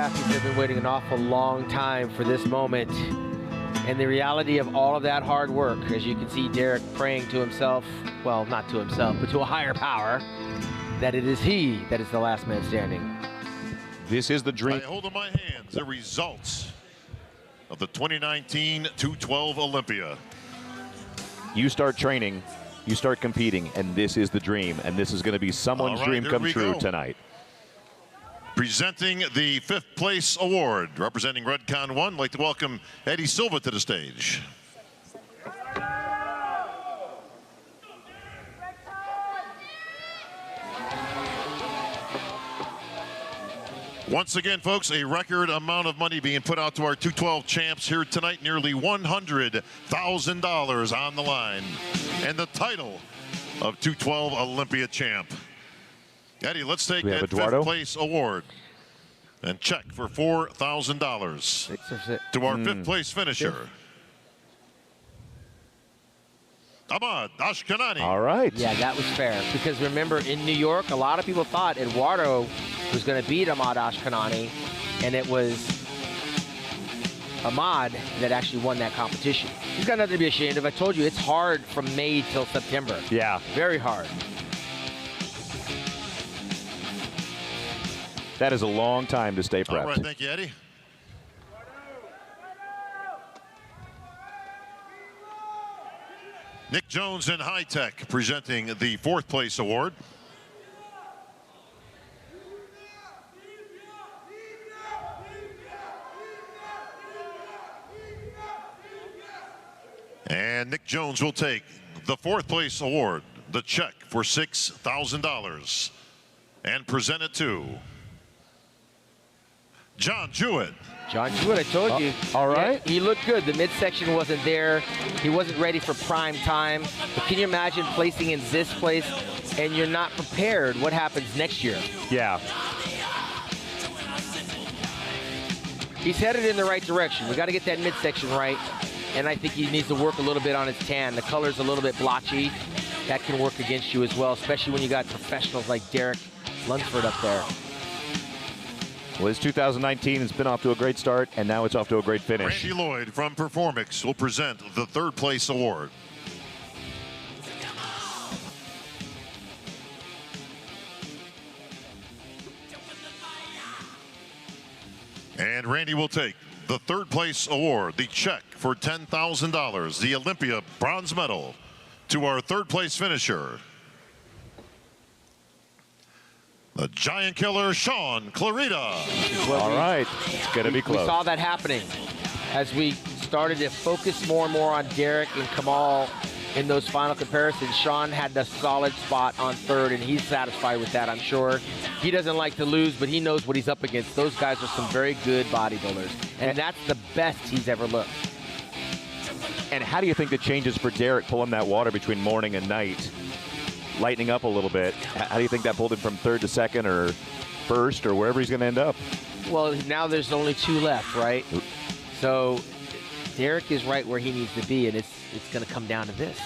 athletes have been waiting an awful long time for this moment. And the reality of all of that hard work, as you can see Derek praying to himself, well, not to himself, but to a higher power, that it is he that is the last man standing. This is the dream. I hold in my hands the results of the 2019 212 Olympia. You start training, you start competing, and this is the dream. And this is going to be someone's dream come true tonight. Presenting the 5th place award, representing Redcon 1, I'd like to welcome Eddie Silva to the stage. Once again, folks, a record amount of money being put out to our 212 champs here tonight, nearly $100,000 on the line, and the title of 212 Olympia champ. Eddie, let's take that 5th place award and check for $4,000 to our 5th place finisher, Ahmad Ashkanani. All right. Yeah, that was fair. Because remember, in New York, a lot of people thought Eduardo was going to beat Ahmad Ashkanani, and it was Ahmad that actually won that competition. He's got nothing to be ashamed of. I told you, it's hard from May till September. Yeah. Very hard. That is a long time to stay prepped. All right, thank you, Eddie. Nick Jones in High Tech presenting the 4th place award. And Nick Jones will take the 4th place award, the check for $6,000, and present it to John Jewett. John Jewett, I told you. All right. Yeah, he looked good. The midsection wasn't there. He wasn't ready for prime time. But can you imagine placing in this place and you're not prepared? What happens next year? Yeah. He's headed in the right direction. We got to get that midsection right. And I think he needs to work a little bit on his tan. The color's a little bit blotchy. That can work against you as well, especially when you got professionals like Derek Lunsford up there. Well, his 2019 has been off to a great start, and now it's off to a great finish. Randy Lloyd from Performix will present the 3rd place award. And Randy will take the 3rd place award, the check for $10,000, the Olympia bronze medal, to our 3rd place finisher, the giant killer, Sean Clarita. All right, it's going to be close. We saw that happening as we started to focus more and more on Derek and Kamal in those final comparisons. Sean had the solid spot on 3rd, and he's satisfied with that, I'm sure. He doesn't like to lose, but he knows what he's up against. Those guys are some very good bodybuilders, and that's the best he's ever looked. And how do you think the changes for Derek pulling that water between morning and night, lightening up a little bit? How do you think that pulled him from 3rd to 2nd or 1st or wherever he's going to end up? Well, now there's only 2 left, right? So Derek is right where he needs to be, and it's going to come down to this.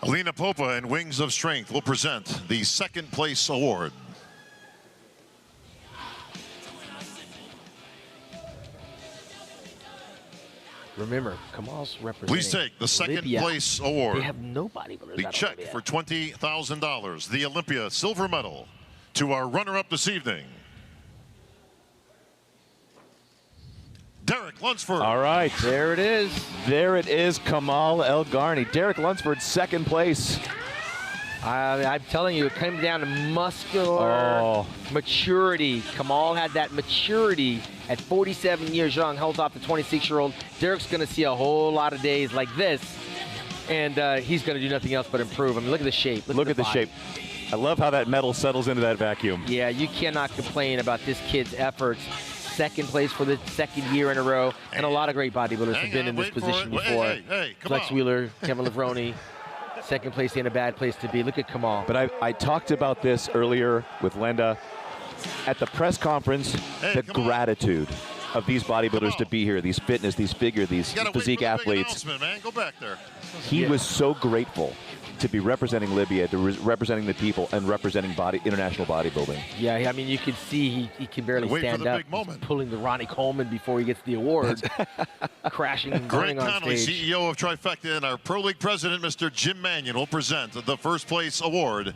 Alina Popa and Wings of Strength will present the 2nd place award. Remember, Kamal's representing Please take the 2nd Olympia. place award. They have no bodybuilders. The check for $20,000, the Olympia silver medal, to our runner-up this evening, Derek Lunsford. All right. There it is. There it is, Kamal Elgargni. Derek Lunsford, 2nd place. I'm telling you, it came down to muscular maturity. Kamal had that maturity at 47 years young, held off the 26-year-old. Derek's going to see a whole lot of days like this, and he's going to do nothing else but improve. I mean, look at the shape. Look at the shape. I love how that metal settles into that vacuum. Yeah, you cannot complain about this kid's efforts. 2nd place for the 2nd year in a row, and a lot of great bodybuilders have been in this position before. Hey, Flex Wheeler, Kevin Levrone. 2nd place ain't a bad place to be. Look at Kamal. But I talked about this earlier with Linda at the press conference, the gratitude of these bodybuilders to be here, these fitness, these figure, these physique athletes. Man. Go back there. He was so grateful to be representing Libya, to representing the people, and representing international bodybuilding. Yeah, I mean, you can see he can barely stand up. He's pulling the Ronnie Coleman before he gets the award, crashing and burning on stage. Greg Connolly, CEO of Trifecta, and our Pro League president, Mr. Jim Mannion, will present the first place award.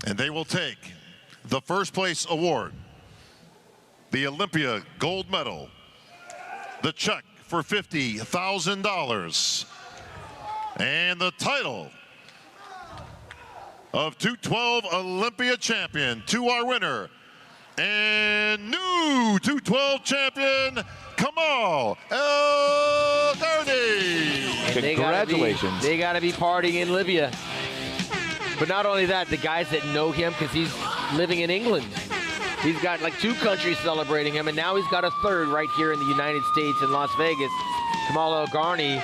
And they will take the first place award, the Olympia gold medal, the check for $50,000, and the title of 212 Olympia champion to our winner and new 212 champion, Kamal Elgargni. Congratulations. They got to be partying in Libya. But not only that, the guys that know him, because he's living in England. He's got like 2 countries celebrating him, and now he's got a 3rd right here in the United States in Las Vegas. Kamal Elgargni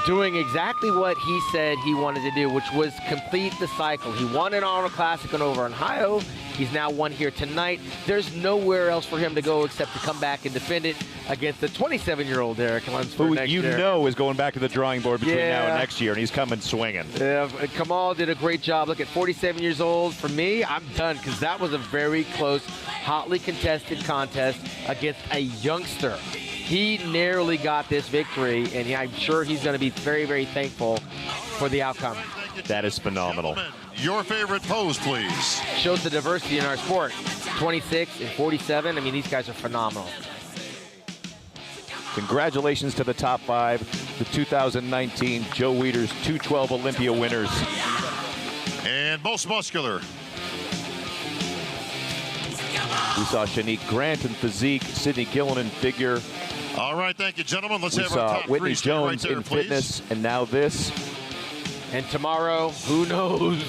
doing exactly what he said he wanted to do, which was complete the cycle. He won an Arnold Classic in over in Ohio. He's now won here tonight. There's nowhere else for him to go except to come back and defend it against the 27-year-old Derek Lunsford. Who you know is going back to the drawing board between now and next year, and he's coming swinging. Yeah, Kamal did a great job. Look, at 47 years old, for me, I'm done, because that was a very close, hotly contested contest against a youngster. He narrowly got this victory, and I'm sure he's going to be very, very thankful for the outcome. That is phenomenal. Your favorite pose, please. Shows the diversity in our sport. 26 and 47. I mean, these guys are phenomenal. Congratulations to the top 5, the 2019 Joe Weider's 212 Olympia winners. And most muscular. We saw Shanique Grant in physique, Sydney Gillen in figure. All right, thank you, gentlemen. Let's we have saw our top Whitney 3 Jones right there, in please. fitness, and now this. And tomorrow, who knows?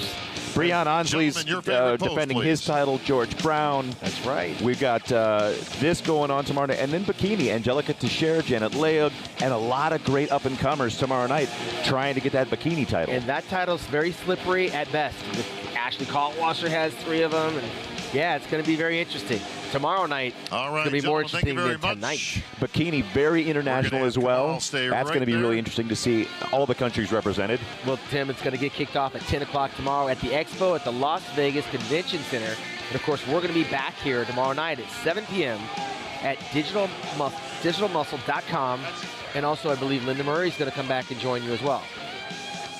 Breon Onsley's defending his title. George Brown. That's right. We've got this going on tomorrow night. And then bikini. Angelica Teixeira, Janet Leog, and a lot of great up-and-comers tomorrow night trying to get that bikini title. And that title's very slippery at best. Ashley Kaltwasser has 3 of them. And yeah, it's going to be very interesting. Tomorrow night, all right, it's going to be more interesting than tonight. Bikini, very international as well. That's going to be really interesting to see all the countries represented. Well, Tim, it's going to get kicked off at 10 o'clock tomorrow at the Expo at the Las Vegas Convention Center. And, of course, we're going to be back here tomorrow night at 7 p.m. at digitalmuscle.com. And also, I believe Linda Murray is going to come back and join you as well.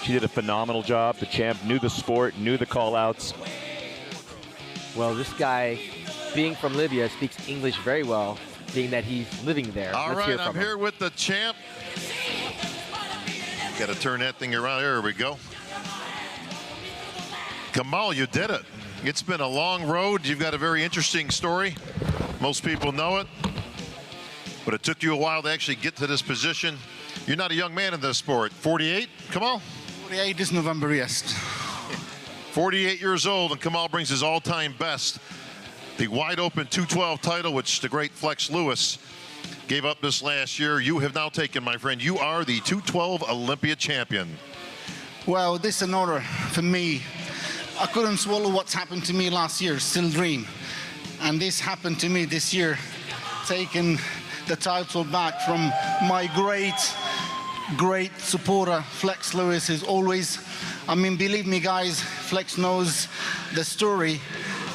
She did a phenomenal job. The champ knew the sport, knew the call-outs. Well, this guy, being from Libya, speaks English very well, being that he's living there. All right, I'm here with the champ. Got to turn that thing around. There we go. Kamal, you did it. It's been a long road. You've got a very interesting story. Most people know it. But it took you a while to actually get to this position. You're not a young man in this sport. 48, Kamal? 48 this November, yes. 48 years old, and Kamal brings his all-time best. The wide-open 212 title, which the great Flex Lewis gave up this last year. You have now taken, my friend. You are the 212 Olympia champion. Well, this is an honor for me. I couldn't swallow what's happened to me last year, still dream. And this happened to me this year, taking the title back from my great supporter, Flex Lewis, is always, I mean, believe me, guys, Flex knows the story.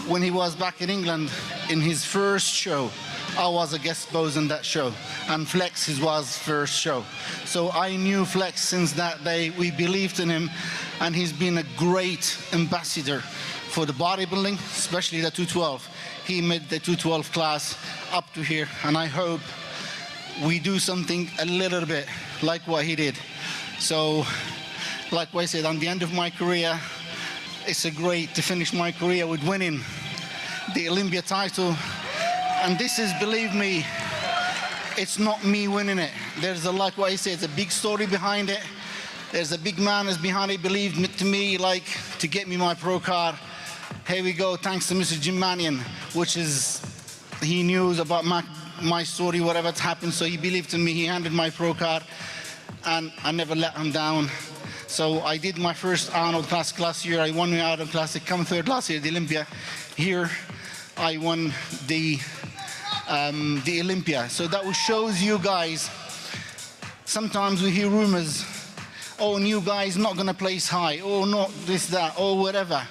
When he was back in England in his first show, I was a guest boss in that show, and Flex was first show. So I knew Flex since that day. We believed in him, and he's been a great ambassador for the bodybuilding, especially the 212. He made the 212 class up to here, and I hope we do something a little bit like what he did. So, like I said, on the end of my career, it's a great to finish my career with winning the Olympia title. And this is, believe me, it's not me winning it. There's a, like what I said, it's a big story behind it. There's a big man that's behind it, believe to me, like, to get me my pro card. Here we go, thanks to Mr. Jim Mannion, which is, he knew about my story, whatever's happened, so he believed in me, he handed my pro card, and I never let him down. So I did my first Arnold Classic last year. I won the Arnold Classic, come third last year at the Olympia. Here, I won the Olympia. So that shows you guys, sometimes we hear rumors oh, new guy is not going to place high, oh, no, this, that, or whatever.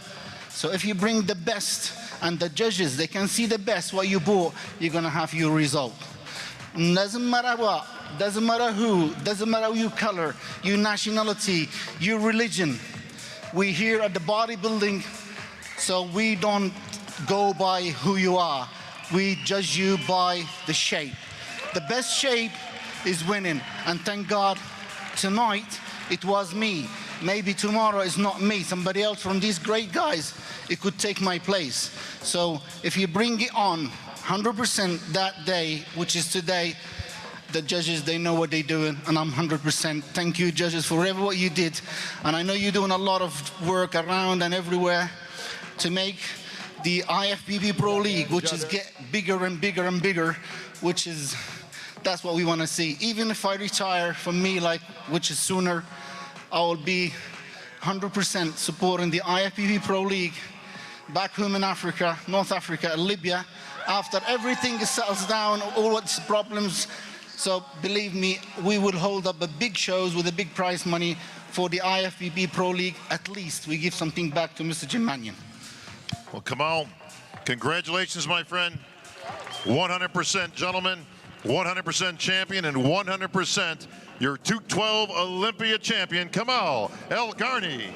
So if you bring the best, and the judges, they can see the best, what you bought, you're going to have your result. Doesn't matter what, doesn't matter who, doesn't matter your color, your nationality, your religion. We're here at the bodybuilding, so we don't go by who you are. We judge you by the shape. The best shape is winning, and thank God tonight it was me. Maybe tomorrow it's not me, somebody else from these great guys, it could take my place. So if you bring it on 100% that day, which is today, the judges, they know what they're doing, and I'm 100%. Thank you, judges, for whatever what you did. And I know you're doing a lot of work around and everywhere to make the IFBB Pro League, which is get bigger and bigger and bigger, which is, that's what we want to see. Even if I retire from me, like, which is sooner, I will be 100% supporting the IFBB Pro League back home in Africa, North Africa, Libya, after everything settles down, all its problems. So believe me, we will hold up a big shows with a big prize money for the IFBB Pro League. At least we give something back to Mr. Jim Mannion. Well, Kamal, congratulations, my friend. 100% gentleman, 100% champion, and 100% your 212 Olympia champion, Kamal Elgargni.